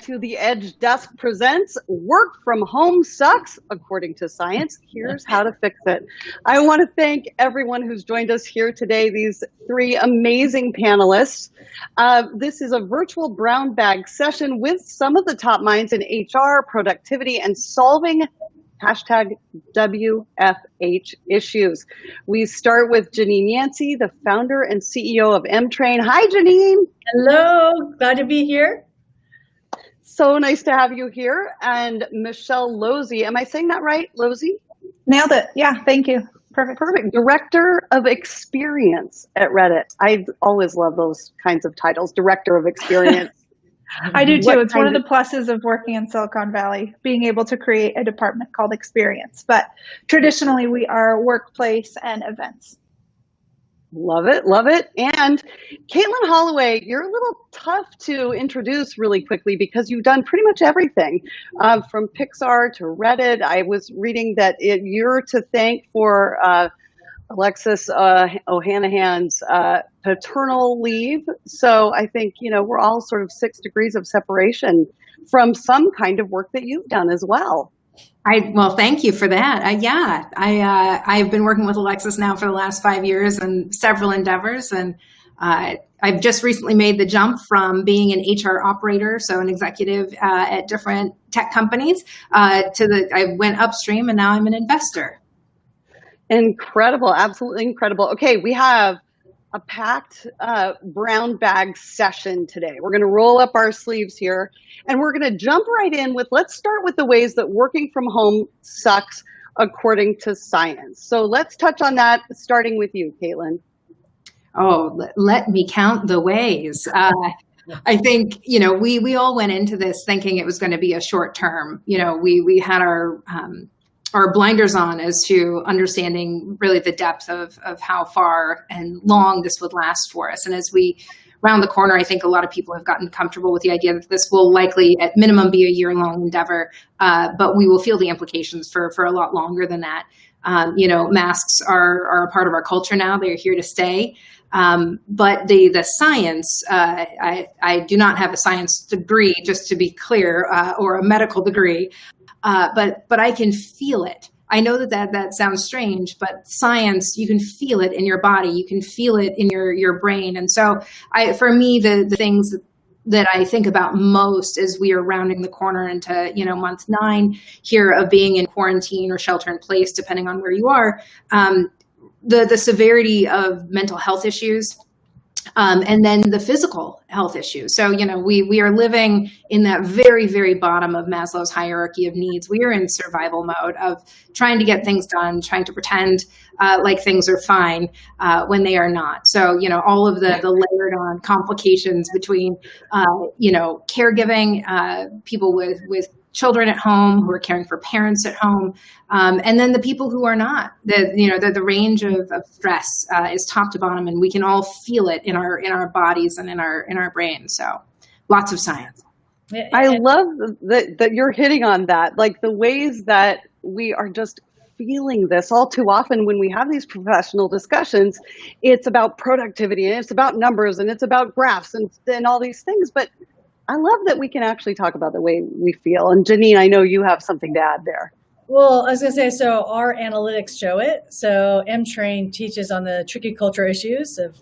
to The Edge Desk presents Work from Home Sucks, according to science. Here's how to fix it. I want to thank everyone who's joined us here today, these three amazing panelists. This is a virtual brown bag session with some of the top minds in HR, productivity, and solving #WFH issues. We start with Janine Yancey, the founder and CEO of Emtrain. Hi, Janine. Hello, glad to be here. So nice to have you here. And Michelle Losey, am I saying that right, Losey? Nailed it. Yeah, thank you. Perfect. Perfect. Director of Experience at Reddit. I always love those kinds of titles, Director of Experience. I do too. It's one of the pluses of working in Silicon Valley, being able to create a department called Experience. But traditionally, we are workplace and events. Love it, love it. And Caitlin Holloway, you're a little tough to introduce really quickly because you've done pretty much everything from Pixar to Reddit. I was reading that you're to thank for Alexis Ohanahan's paternal leave. So I think, we're all sort of 6 degrees of separation from some kind of work that you've done as well. Well, thank you for that. I've been working with Alexis now for the last 5 years and several endeavors. And I've just recently made the jump from being an HR operator, so an executive at different tech companies, I went upstream and now I'm an investor. Incredible. Absolutely incredible. Okay, we have a packed brown bag session today. We're going to roll up our sleeves here and we're going to jump right in with, let's start with the ways that working from home sucks according to science. So let's touch on that, starting with you, Caitlin. Oh, let me count the ways. I think, we all went into this thinking it was going to be a short term. We had our blinders on as to understanding really the depth of how far and long this would last for us. And as we round the corner, I think a lot of people have gotten comfortable with the idea that this will likely at minimum be a year-long endeavor, but we will feel the implications for a lot longer than that. Masks are a part of our culture now. They're here to stay. But the science, I do not have a science degree, just to be clear, or a medical degree. But I can feel it. I know that sounds strange, but science, you can feel it in your body. You can feel it in your brain. And so for me, the things that I think about most as we are rounding the corner into, month 9 here of being in quarantine or shelter in place, depending on where you are, the severity of mental health issues. And then the physical health issues. So, we are living in that very, very bottom of Maslow's hierarchy of needs. We are in survival mode of trying to get things done, trying to pretend like things are fine when they are not. So, all of the layered on complications between, caregiving, people with children at home who are caring for parents at home, and then the people who are not. The range of stress is top to bottom, and we can all feel it in our bodies and in our brains. So, lots of science. I love that you're hitting on that, like the ways that we are just feeling this. All too often when we have these professional discussions, it's about productivity and it's about numbers and it's about graphs and all these things, but I love that we can actually talk about the way we feel. And Janine, I know you have something to add there. Well, I was going to say, so our analytics show it. So Emtrain teaches on the tricky culture issues of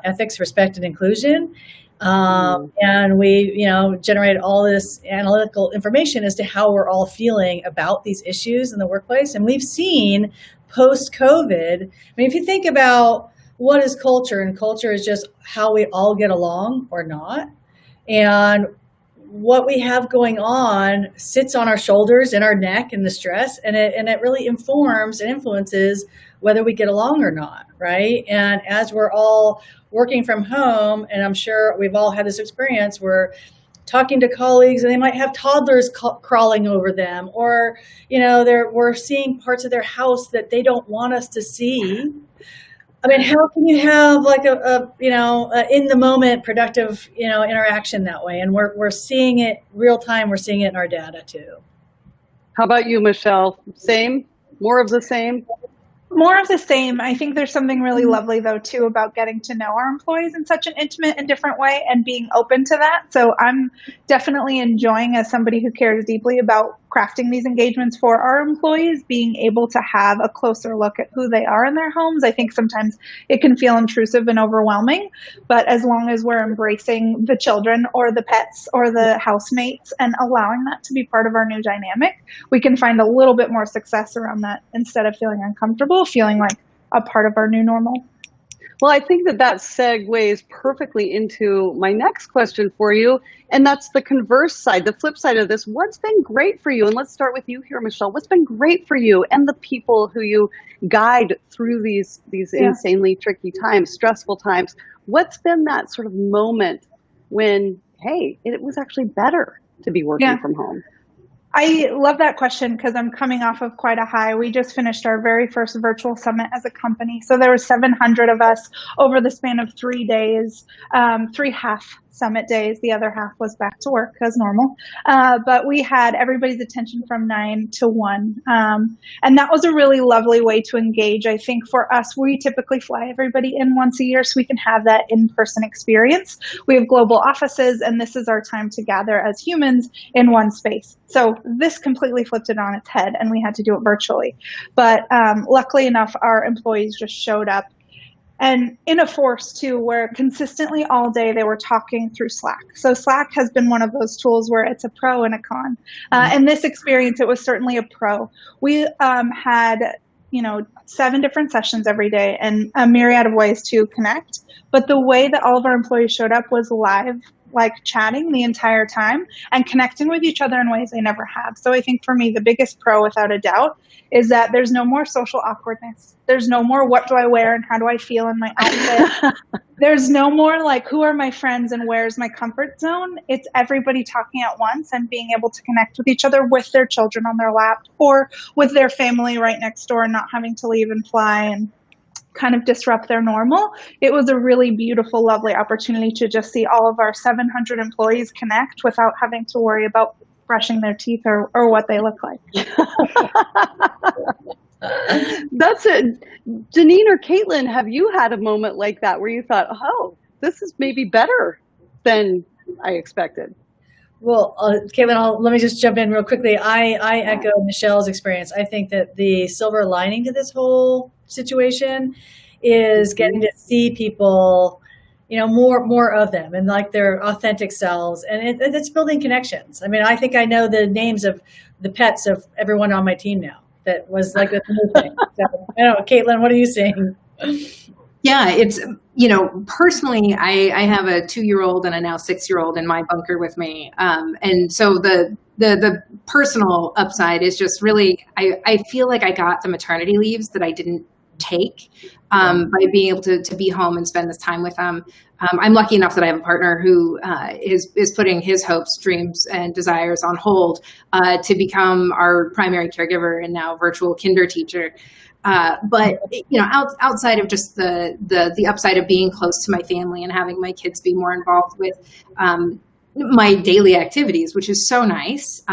ethics, respect, and inclusion. And we, generate all this analytical information as to how we're all feeling about these issues in the workplace. And we've seen post-COVID, if you think about what is culture, and culture is just how we all get along or not. And what we have going on sits on our shoulders, in our neck, and the stress, and it really informs and influences whether we get along or not, right? And as we're all working from home, and I'm sure we've all had this experience, we're talking to colleagues and they might have toddlers crawling over them, or we're seeing parts of their house that they don't want us to see. How can you have like a in the moment productive, interaction that way? And we're seeing it real time. We're seeing it in our data too. How about you, Michelle? Same? More of the same? More of the same. I think there's something really lovely, though, too, about getting to know our employees in such an intimate and different way and being open to that. So I'm definitely enjoying, as somebody who cares deeply about crafting these engagements for our employees, being able to have a closer look at who they are in their homes. I think sometimes it can feel intrusive and overwhelming, but as long as we're embracing the children or the pets or the housemates and allowing that to be part of our new dynamic, we can find a little bit more success around that instead of feeling uncomfortable, feeling like a part of our new normal. Well, I think that segues perfectly into my next question for you, and that's the converse side, the flip side of this. What's been great for you? And let's start with you here, Michelle. What's been great for you and the people who you guide through these insanely tricky times, stressful times? What's been that sort of moment when, hey, it was actually better to be working from home? I love that question because I'm coming off of quite a high. We just finished our very first virtual summit as a company. So there were 700 of us over the span of 3 days, 3 half summit days. The other half was back to work as normal. But we had everybody's attention from 9 to 1. And that was a really lovely way to engage. I think for us, we typically fly everybody in once a year so we can have that in-person experience. We have global offices, and this is our time to gather as humans in one space. So this completely flipped it on its head, and we had to do it virtually. But luckily enough, our employees just showed up. And in a force, too, where consistently all day they were talking through Slack. So Slack has been one of those tools where it's a pro and a con. In this experience, it was certainly a pro. We had 7 different sessions every day and a myriad of ways to connect. But the way that all of our employees showed up was live, like chatting the entire time and connecting with each other in ways they never have. So I think for me, the biggest pro, without a doubt, is that there's no more social awkwardness. There's no more what do I wear and how do I feel in my outfit. There's no more like who are my friends and where's my comfort zone. It's everybody talking at once and being able to connect with each other with their children on their lap or with their family right next door and not having to leave and fly and kind of disrupt their normal. It was a really beautiful, lovely opportunity to just see all of our 700 employees connect without having to worry about brushing their teeth or what they look like. That's it. Janine or Caitlin, have you had a moment like that where you thought, oh, this is maybe better than I expected? Well, Caitlin, let me just jump in real quickly. I echo Michelle's experience. I think that the silver lining to this whole situation is getting to see people, more of them and like their authentic selves. And it's building connections. I mean, I think I know the names of the pets of everyone on my team now. That was like a new thing. So, I don't know, Caitlin, what are you saying? Yeah, it's, personally, I have a 2-year-old and a now 6-year-old in my bunker with me. And so the personal upside is just really, I feel like I got the maternity leaves that I didn't take by being able to be home and spend this time with them. I'm lucky enough that I have a partner who is putting his hopes, dreams, and desires on hold to become our primary caregiver and now virtual kinder teacher. But outside of just the upside of being close to my family and having my kids be more involved with my daily activities, which is so nice,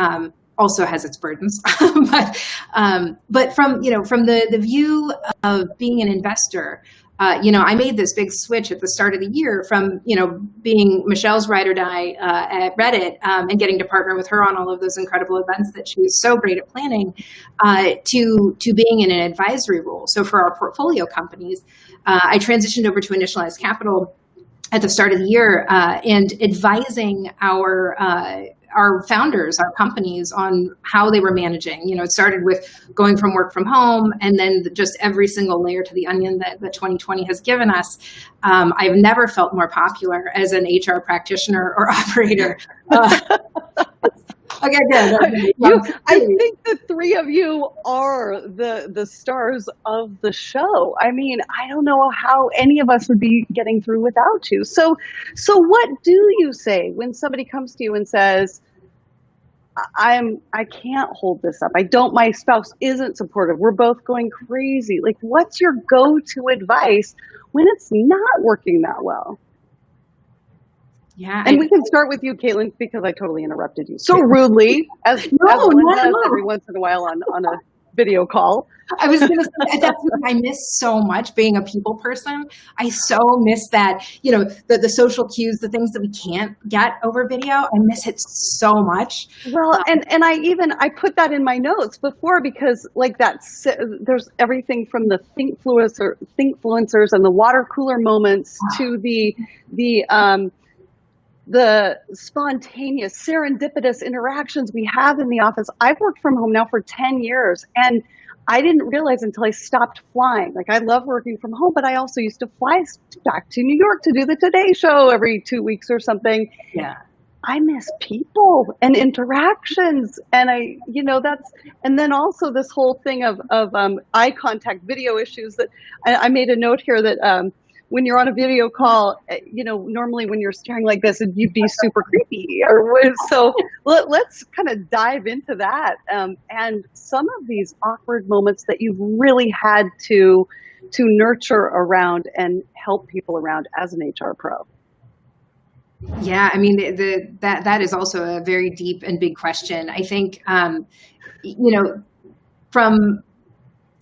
also has its burdens. But from the view of being an investor, I made this big switch at the start of the year from, being Michelle's ride or die at Reddit and getting to partner with her on all of those incredible events that she was so great at planning to being in an advisory role. So for our portfolio companies, I transitioned over to Initialized Capital at the start of the year and advising our founders, our companies, on how they were managing. It started with going from work from home and then just every single layer to the onion that 2020 has given us. I've never felt more popular as an HR practitioner or operator. I think the three of you are the stars of the show. I mean, I don't know how any of us would be getting through without you. So what do you say when somebody comes to you and says, I can't hold this up. My spouse isn't supportive. We're both going crazy. Like, what's your go-to advice when it's not working that well? Yeah, and we can start with you, Caitlin, because I totally interrupted you so rudely, as one does every once in a while on a video call. I was going to say, that's what I miss so much, being a people person. I so miss that, the social cues, the things that we can't get over video. I miss it so much. Well, and I put that in my notes before, because like there's everything from the thinkfluencers and the water cooler moments to the spontaneous, serendipitous interactions we have in the office. I've worked from home now for 10 years, and I didn't realize until I stopped flying. Like, I love working from home, but I also used to fly back to New York to do the Today Show every 2 weeks or something. Yeah. I miss people and interactions. And and then also this whole thing of eye contact, video issues, that I made a note here that, when you're on a video call, normally when you're staring like this, you'd be super creepy. So let's kind of dive into that, and some of these awkward moments that you've really had to nurture around and help people around as an HR pro. Yeah, I mean, that is also a very deep and big question. I think, from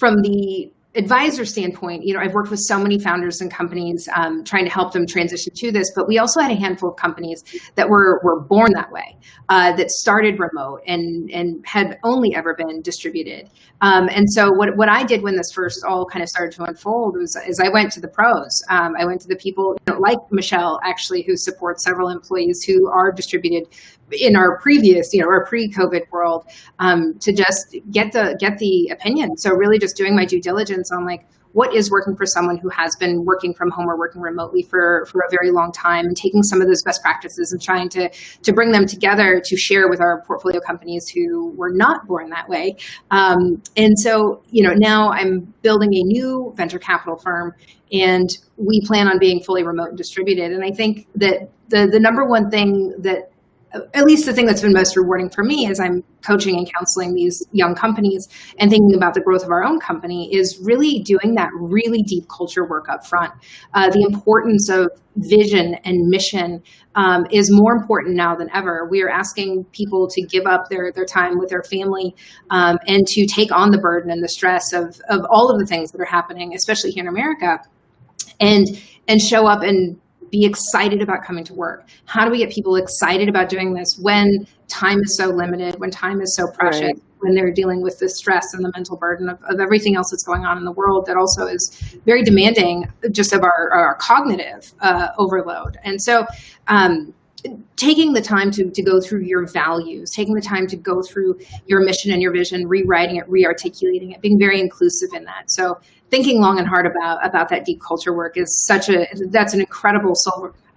the advisor standpoint, I've worked with so many founders and companies trying to help them transition to this, but we also had a handful of companies that were born that way, that started remote and had only ever been distributed. And so what I did when this first all kind of started to unfold is I went to the pros. I went to the people like Michelle, actually, who supports several employees who are distributed in our previous, our pre-COVID world, to just get the opinion. So really just doing my due diligence on like, what is working for someone who has been working from home or working remotely for a very long time, and taking some of those best practices and trying to bring them together to share with our portfolio companies who were not born that way. And so, now I'm building a new venture capital firm, and we plan on being fully remote and distributed. And I think that the number one thing that, at least the thing that's been most rewarding for me as I'm coaching and counseling these young companies and thinking about the growth of our own company, is really doing that really deep culture work up front. The importance of vision and mission is more important now than ever. We are asking people to give up their time with their family, and to take on the burden and the stress of all of the things that are happening, especially here in America, and show up and be excited about coming to work. How do we get people excited about doing this when time is so limited, when time is so precious, right, when they're dealing with the stress and the mental burden of everything else that's going on in the world that also is very demanding just of our cognitive overload. And so taking the time to go through your values, taking the time to go through your mission and your vision, rewriting it, re-articulating it, being very inclusive in that. So thinking long and hard about that deep culture work is that's an incredible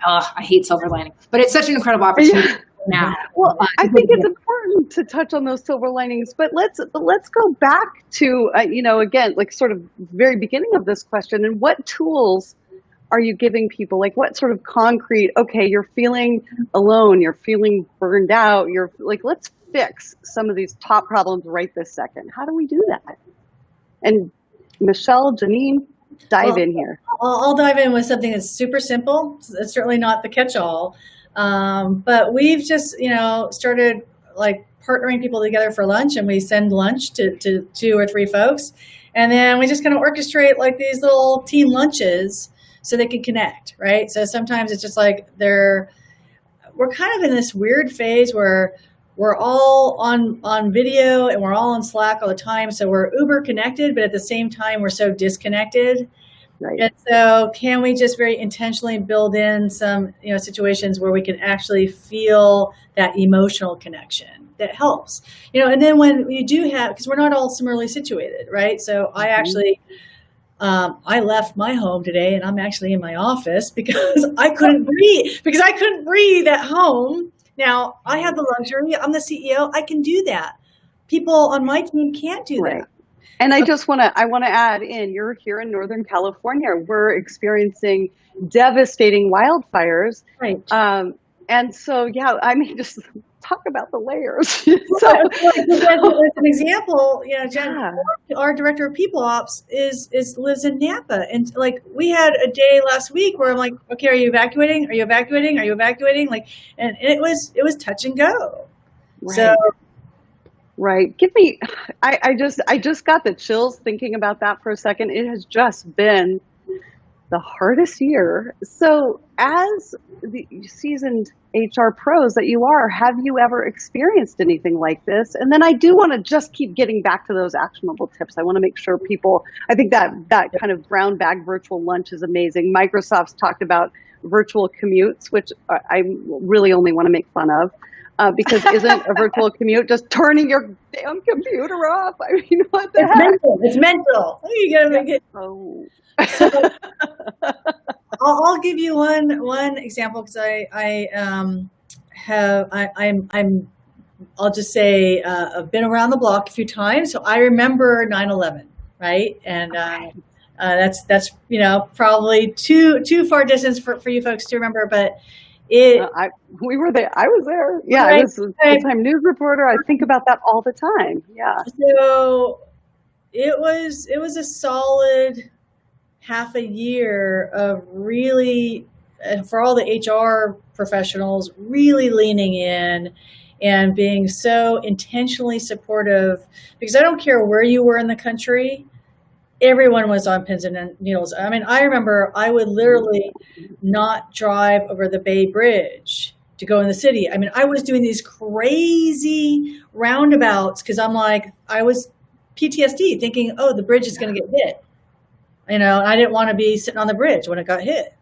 I hate silver lining, but it's such an incredible opportunity. Yeah. Now. Well, I think it's important to touch on those silver linings, but let's go back to, again, like sort of very beginning of this question, and what tools are you giving people? Like, what sort of concrete, okay, you're feeling alone, you're feeling burned out, you're like, let's fix some of these top problems right this second. How do we do that? And Michelle, Janine, dive in here. I'll dive in with something that's super simple. It's certainly not the catch-all. But we've just, started like partnering people together for lunch, and we send lunch to 2 or 3 folks. And then we just kind of orchestrate like these little team lunches so they can connect, right? So sometimes it's just like we're kind of in this weird phase where we're all on video and we're all on Slack all the time. So we're uber connected, but at the same time, we're so disconnected. Right. And so can we just very intentionally build in some, situations where we can actually feel that emotional connection that helps, and then when we do have, because we're not all similarly situated, right? So I actually, I left my home today and I'm actually in my office because I couldn't breathe at home. Now I have the luxury, I'm the CEO, I can do that. People on my team can't do that. And I want to add in, you're here in Northern California. We're experiencing devastating wildfires. Right. And so, just talk about the layers. So, as an example, Jen, our director of people ops lives in Napa. And like, we had a day last week where I'm like, okay, are you evacuating? Are you evacuating? Are you evacuating? Like, and it was touch and go. Right. So, Right. I just got the chills thinking about that for a second. It has just been the hardest year. So, as the seasoned HR pros that you are, have you ever experienced anything like this? And then I do want to just keep getting back to those actionable tips. I want to make sure people, I think that kind of brown bag virtual lunch is amazing. Microsoft's talked about virtual commutes, which I really only want to make fun of. Because isn't a virtual commute just turning your damn computer off? I mean, what the heck? It's mental. You gotta make it. Oh. So, I'll give you one example because I'll just say I've been around the block a few times, so I remember 9/11, right? And that's probably too far distance for you folks to remember, but. We were there. I was there. Yeah, right, I was a full-time news reporter. I think about that all the time. Yeah. So it was a solid half a year of really, and for all the HR professionals, really leaning in and being so intentionally supportive, because I don't care where you were in the country. Everyone was on pins and needles. I mean, I remember I would literally not drive over the Bay Bridge to go in the city. I mean, I was doing these crazy roundabouts because I was PTSD thinking, oh, the bridge is going to get hit. I didn't want to be sitting on the bridge when it got hit.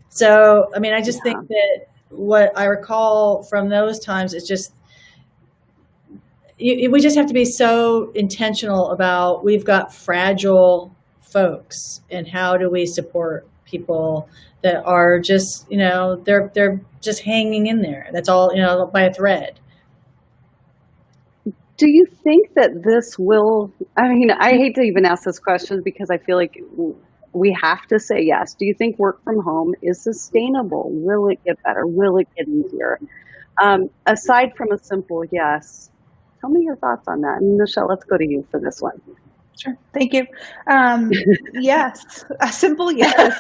So, I mean, I just think that what I recall from those times is just, we just have to be so intentional about, we've got fragile folks, and how do we support people that are just, they're just hanging in there. That's all, by a thread. Do you think that this will, I mean, I hate to even ask this question because I feel like we have to say yes. Do you think work from home is sustainable? Will it get better? Will it get easier? Aside from a simple yes, tell me your thoughts on that. And Michelle, let's go to you for this one. Sure. Thank you. Yes, a simple yes.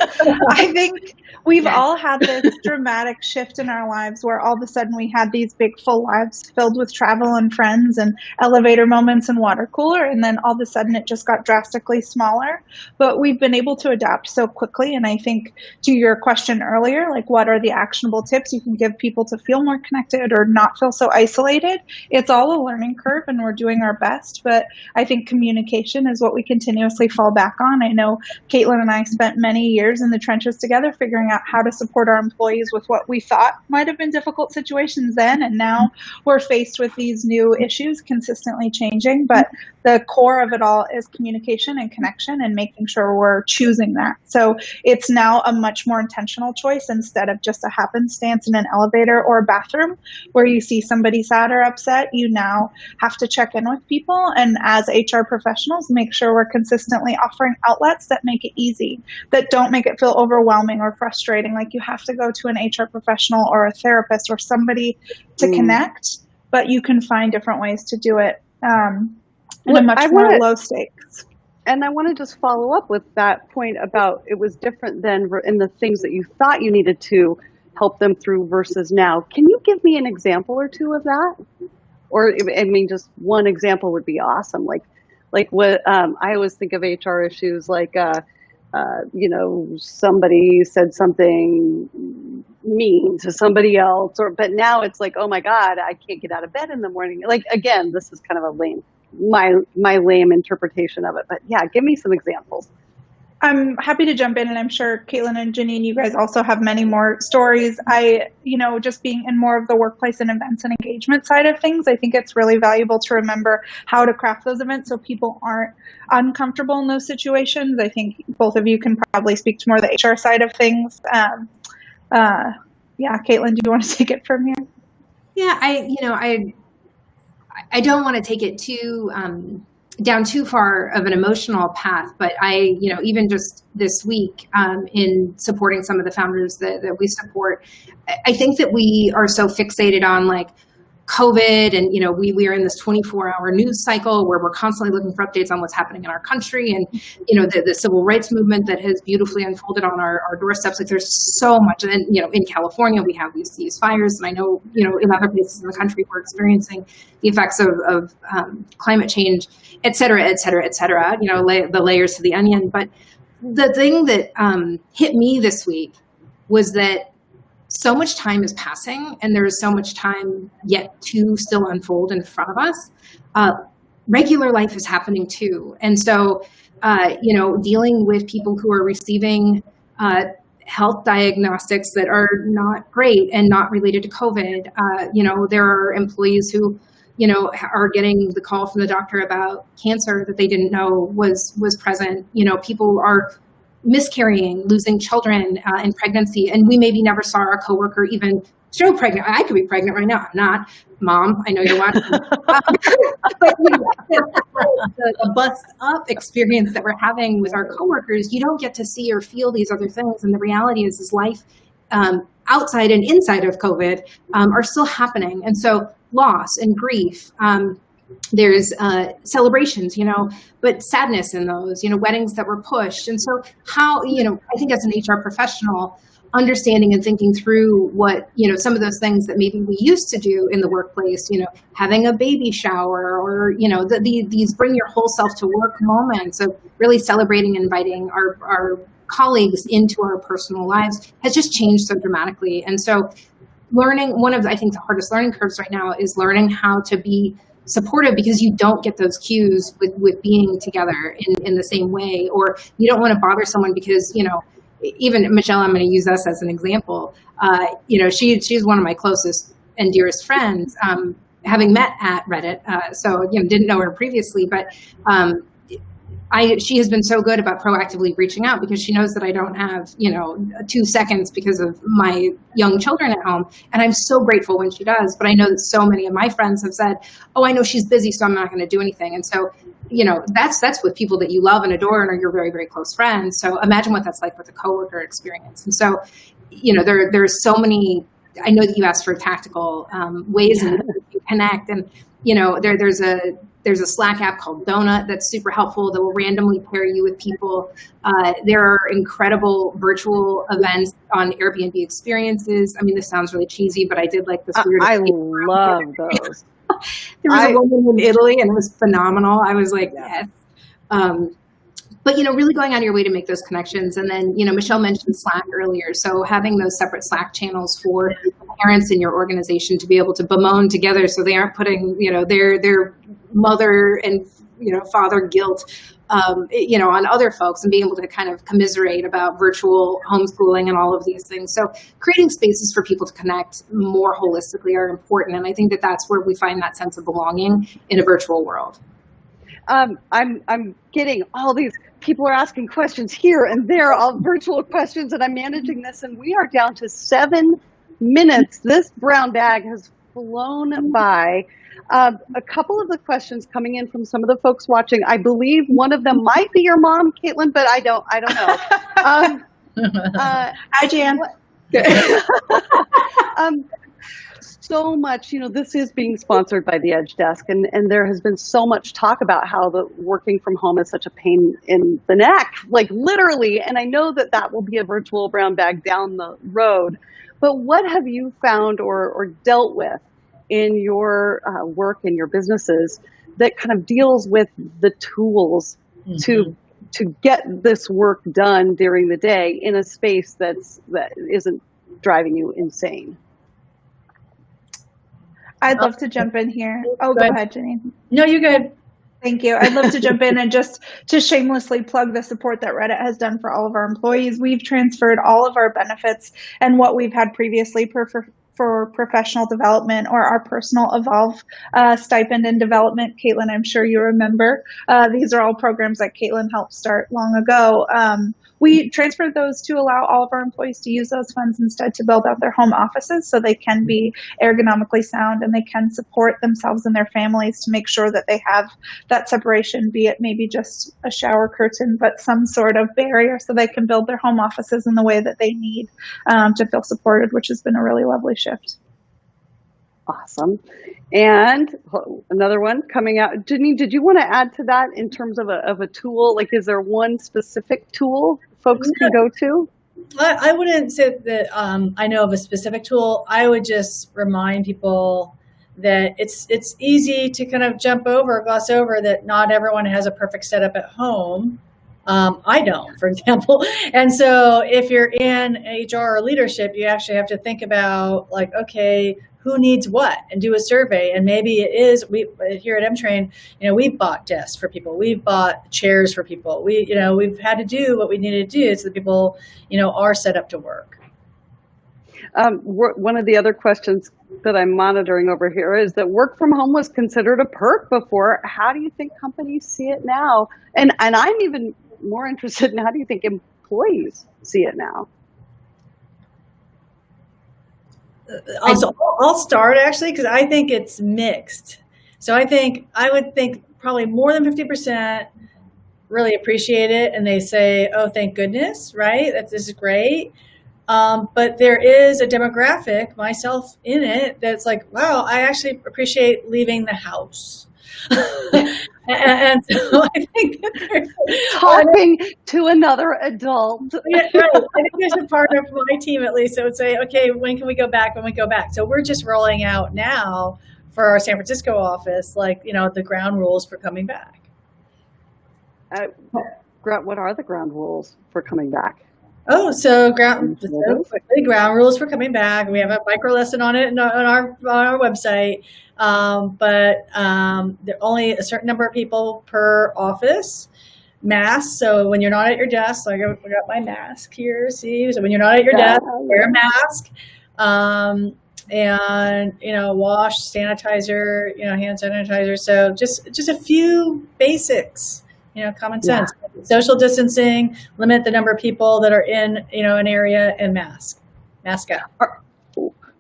I think we've all had this dramatic shift in our lives where all of a sudden we had these big full lives filled with travel and friends and elevator moments and water cooler. And then all of a sudden it just got drastically smaller. But we've been able to adapt so quickly. And I think to your question earlier, like what are the actionable tips you can give people to feel more connected or not feel so isolated? It's all a learning curve and we're doing our best. But I think communication is what we continuously fall back on. I know Caitlin and I spent many years in the trenches together figuring out how to support our employees with what we thought might have been difficult situations then, and now we're faced with these new issues consistently changing. But the core of it all is communication and connection and making sure we're choosing that. So it's now a much more intentional choice instead of just a happenstance in an elevator or a bathroom where you see somebody sad or upset. You now have to check in with people, and as HR professionals, make sure we're consistently offering outlets that make it easy, that don't make it feel overwhelming or frustrating, like you have to go to an HR professional or a therapist or somebody to connect, but you can find different ways to do it in a much more low stakes. And I want to just follow up with that point about it was different then in the things that you thought you needed to help them through versus now. Can you give me an example or two of that? Or, I mean, just one example would be awesome. Like what I always think of HR issues like, somebody said something mean to somebody else, but now it's like, oh my God, I can't get out of bed in the morning. Like, again, this is kind of my lame interpretation of it, but yeah, give me some examples. I'm happy to jump in, and I'm sure Caitlin and Janine, you guys also have many more stories. Just being in more of the workplace and events and engagement side of things, I think it's really valuable to remember how to craft those events so people aren't uncomfortable in those situations. I think both of you can probably speak to more of the HR side of things. Caitlin, do you want to take it from here? Yeah, I don't want to take it too down too far of an emotional path, but even just this week in supporting some of the founders that we support, I think that we are so fixated on like COVID, and we are in this 24-hour news cycle where we're constantly looking for updates on what's happening in our country, and the civil rights movement that has beautifully unfolded on our doorsteps. Like, there's so much, and in California we have these fires, and I know in other places in the country we're experiencing the effects of climate change, et cetera, et cetera, et cetera. The layers to the onion. But the thing that hit me this week was that so much time is passing, and there is so much time yet to still unfold in front of us. Regular life is happening too. And so, dealing with people who are receiving health diagnostics that are not great and not related to COVID. There are employees who, are getting the call from the doctor about cancer that they didn't know was present. People are miscarrying, losing children in pregnancy, and we maybe never saw our coworker even show pregnant. I could be pregnant right now. I'm not. Mom, I know you're watching. But the bust up experience that we're having with our coworkers, you don't get to see or feel these other things. And the reality is life outside and inside of COVID are still happening. And so loss and grief, there's celebrations, but sadness in those, weddings that were pushed. And so how, I think as an HR professional, understanding and thinking through what, some of those things that maybe we used to do in the workplace, having a baby shower, or, these bring your whole self to work moments of really celebrating and inviting our colleagues into our personal lives has just changed so dramatically. And so learning, one of, I think, the hardest learning curves right now is learning how to be supportive, because you don't get those cues with being together in the same way, or you don't want to bother someone because, even Michelle, I'm going to use us as an example. She's one of my closest and dearest friends, having met at Reddit. So, didn't know her previously, but she has been so good about proactively reaching out, because she knows that I don't have, 2 seconds because of my young children at home. And I'm so grateful when she does. But I know that so many of my friends have said, oh, I know she's busy, so I'm not going to do anything. And so, that's with people that you love and adore and are your very, very close friends. So imagine what that's like with a coworker experience. And so, there's so many, I know that you asked for tactical ways in which you connect. And, there's a Slack app called Donut that's super helpful that will randomly pair you with people. There are incredible virtual events on Airbnb experiences. I mean, this sounds really cheesy, but I did like this weird. I love those. There was a woman in Italy, and it was phenomenal. I was like, yes. But, really going out of your way to make those connections. And then, Michelle mentioned Slack earlier. So having those separate Slack channels for parents in your organization to be able to bemoan together, so they aren't putting, their mother and, father guilt, on other folks, and being able to kind of commiserate about virtual homeschooling and all of these things. So creating spaces for people to connect more holistically are important. And I think that that's where we find that sense of belonging in a virtual world. I'm getting all these people are asking questions here and there, all virtual questions, and I'm managing this, and we are down to 7 minutes. This brown bag has flown by. A couple of the questions coming in from some of the folks watching, I believe one of them might be your mom, Caitlin, but I don't know. Hi, Jan. So much, this is being sponsored by the Edge Desk, and there has been so much talk about how the working from home is such a pain in the neck, like literally, and I know that will be a virtual brown bag down the road, but what have you found or dealt with in your work in your businesses that kind of deals with the tools to get this work done during the day in a space that isn't driving you insane? I'd love to jump in here. Oh, go ahead, Janine. No, you're good. Thank you. I'd love to jump in and just to shamelessly plug the support that Reddit has done for all of our employees. We've transferred all of our benefits and what we've had previously for professional development, or our personal Evolve stipend and development. Caitlin, I'm sure you remember. These are all programs that Caitlin helped start long ago. We transferred those to allow all of our employees to use those funds instead to build out their home offices so they can be ergonomically sound and they can support themselves and their families to make sure that they have that separation, be it maybe just a shower curtain, but some sort of barrier so they can build their home offices in the way that they need to feel supported, which has been a really lovely shift. Awesome. And another one coming out. Janine, did you want to add to that in terms of a tool? Like, is there one specific tool folks can go to? I wouldn't say that I know of a specific tool. I would just remind people that it's easy to kind of gloss over that not everyone has a perfect setup at home. I don't, for example. And so if you're in HR or leadership, you actually have to think about like, okay, who needs what, and do a survey. And maybe it is, we here at Emtrain, we've bought desks for people. We've bought chairs for people. We've had to do what we needed to do so that people, are set up to work. One of the other questions that I'm monitoring over here is that work from home was considered a perk before. How do you think companies see it now? And I'm even more interested in how do you think employees see it now? I'll start actually, because I think it's mixed. So I would think probably more than 50% really appreciate it, and they say, "Oh, thank goodness!" Right? This is great. But there is a demographic, myself in it, that's like, "Wow, I actually appreciate leaving the house." and so I think talking to another adult. Yeah, right. I think there's a part of my team at least that would say, okay, when can we go back? When we go back. So we're just rolling out now for our San Francisco office, like, the ground rules for coming back. What are the ground rules for coming back? Oh, so ground rules for coming back. We have a micro lesson on it on our website. But there are only a certain number of people per office. Masks. So when you're not at your desk, like I got my mask here. See, so when you're not at your desk, wear a mask. And wash, sanitizer, hand sanitizer. So just a few basics. Common sense. Yeah. Social distancing, limit the number of people that are in, an area, and mask up. I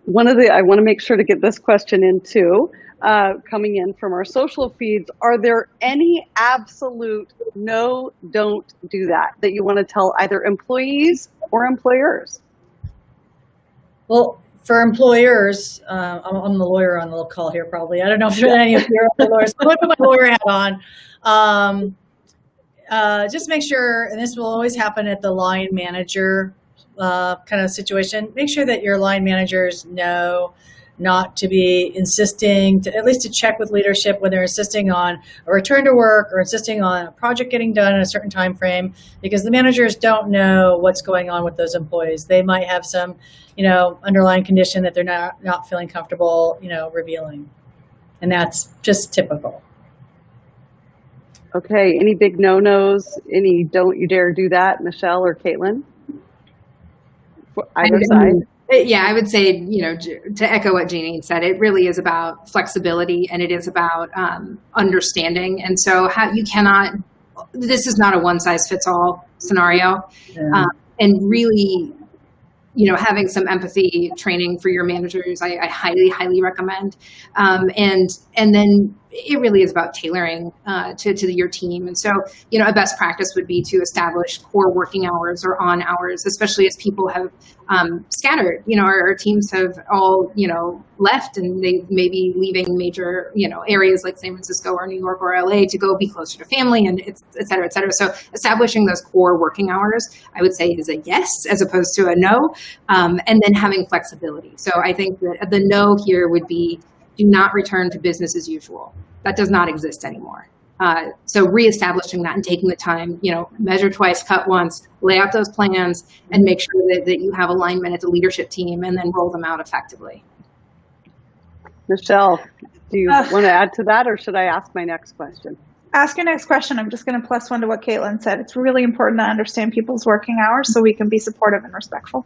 want to make sure to get this question in too, coming in from our social feeds. Are there any absolute no, don't do that you want to tell either employees or employers? Well, for employers, I'm the lawyer on the little call here probably. I don't know if there are any of you are lawyers. I'm going to put my lawyer hat on. Just make sure, and this will always happen at the line manager kind of situation, make sure that your line managers know not to be insisting, at least to check with leadership when they're insisting on a return to work or insisting on a project getting done in a certain time frame, because the managers don't know what's going on with those employees. They might have some, underlying condition that they're not feeling comfortable, revealing. And that's just typical. Okay, any big no-nos, any don't you dare do that, Michelle or Caitlin? Either side. Yeah, I would say, to echo what Janine said, it really is about flexibility and it is about understanding. And so this is not a one-size-fits-all scenario. Yeah. And really, having some empathy training for your managers, I highly, highly recommend. And then it really is about tailoring to your team. And so, a best practice would be to establish core working hours or on hours, especially as people have scattered. Our teams have all, left, and they may be leaving major, areas like San Francisco or New York or LA to go be closer to family, and et cetera, et cetera. So establishing those core working hours, I would say, is a yes as opposed to a no, and then having flexibility. So I think that the no here would be, do not return to business as usual. That does not exist anymore. So reestablishing that and taking the time, measure twice, cut once, lay out those plans, and make sure that you have alignment at the leadership team, and then roll them out effectively. Michelle, do you want to add to that, or should I ask my next question? Ask your next question. I'm just going to plus one to what Caitlin said. It's really important to understand people's working hours so we can be supportive and respectful.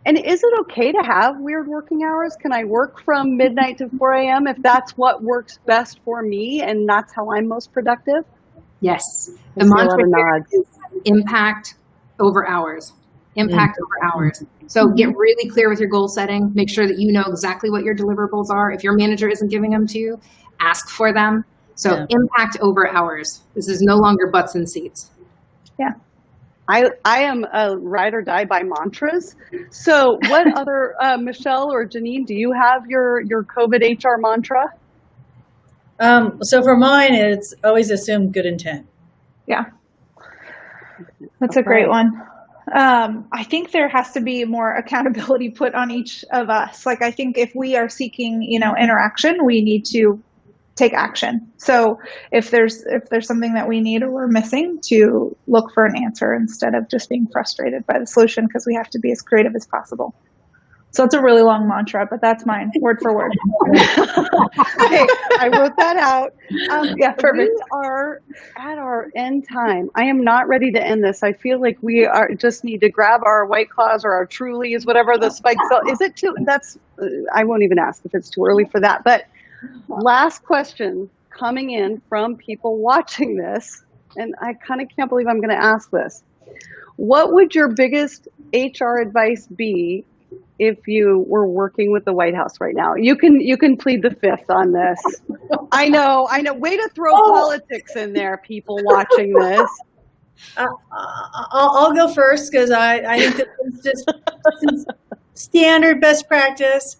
And is it okay to have weird working hours? Can I work from midnight to 4 a.m. if that's what works best for me and that's how I'm most productive? Yes. The mantra is impact over hours. Impact over hours. So get really clear with your goal setting. Make sure that you know exactly what your deliverables are. If your manager isn't giving them to you, ask for them. So impact over hours. This is no longer butts and seats. Yeah. I am a ride or die by mantras. So what other, Michelle or Janine, do you have your COVID HR mantra? So for mine, it's always assume good intent. Yeah. That's a great one. I think there has to be more accountability put on each of us. Like, I think if we are seeking, interaction, we need to take action. So if there's something that we need or we're missing, to look for an answer instead of just being frustrated by the solution, because we have to be as creative as possible. So it's a really long mantra, but that's mine, word for word. Okay, I wrote that out. Yeah, perfect. We are at our end time. I am not ready to end this. I feel like we just need to grab our White Claws or our Trulies, whatever the spikes are. Is it too? I won't even ask if it's too early for that. But last question coming in from people watching this, and I kind of can't believe I'm going to ask this. What would your biggest HR advice be if you were working with the White House right now? You can plead the fifth on this. I know. Way to throw politics in there, people watching this. I'll go first, because I think that it's just standard best practice.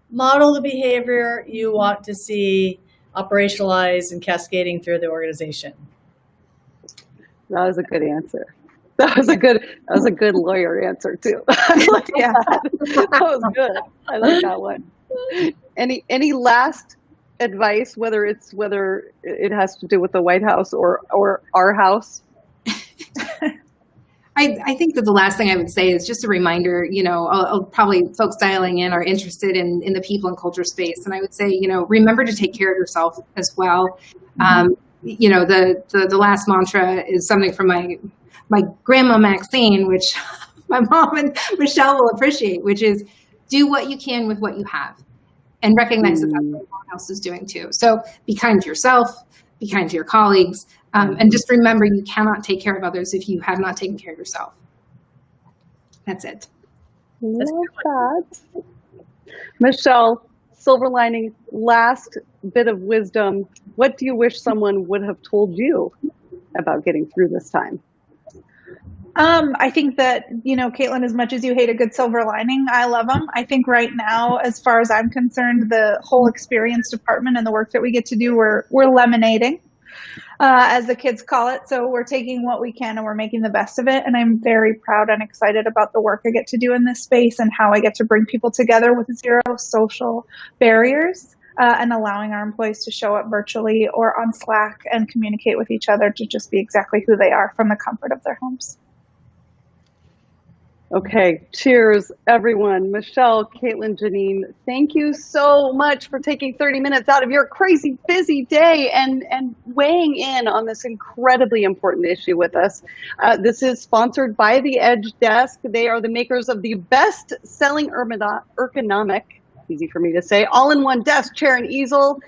Model the behavior you want to see operationalized and cascading through the organization. That was a good answer. That was a good lawyer answer too. I like that. That was good. I like that one. Any last advice, whether it has to do with the White House or our house? I think that the last thing I would say is just a reminder, I'll probably folks dialing in are interested in the people and culture space. And I would say, remember to take care of yourself as well. The last mantra is something from my grandma Maxine, which my mom and Michelle will appreciate, which is do what you can with what you have, and recognize that that's what everyone else is doing too. So be kind to yourself, be kind to your colleagues, and just remember you cannot take care of others if you have not taken care of yourself. That's it. Love that. Michelle, silver lining, last bit of wisdom. What do you wish someone would have told you about getting through this time? I think that, Caitlin, as much as you hate a good silver lining, I love them. I think right now, as far as I'm concerned, the whole experience department and the work that we get to do, we're lemonading, as the kids call it. So we're taking what we can and we're making the best of it. And I'm very proud and excited about the work I get to do in this space and how I get to bring people together with zero social barriers, and allowing our employees to show up virtually or on Slack and communicate with each other to just be exactly who they are from the comfort of their homes. Okay, cheers, everyone. Michelle, Caitlin, Janine, thank you so much for taking 30 minutes out of your crazy busy day and weighing in on this incredibly important issue with us. This is sponsored by the Edge Desk. They are the makers of the best-selling ergonomic, easy for me to say, all-in-one desk, chair, and easel.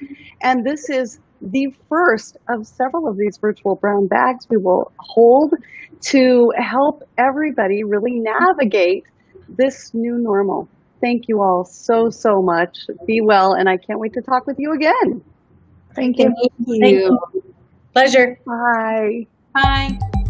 And this is the first of several of these virtual brown bags we will hold to help everybody really navigate this new normal. Thank you all so much. Be well, and I can't wait to talk with you again. Thank you. Thank you. Pleasure. Bye. Bye.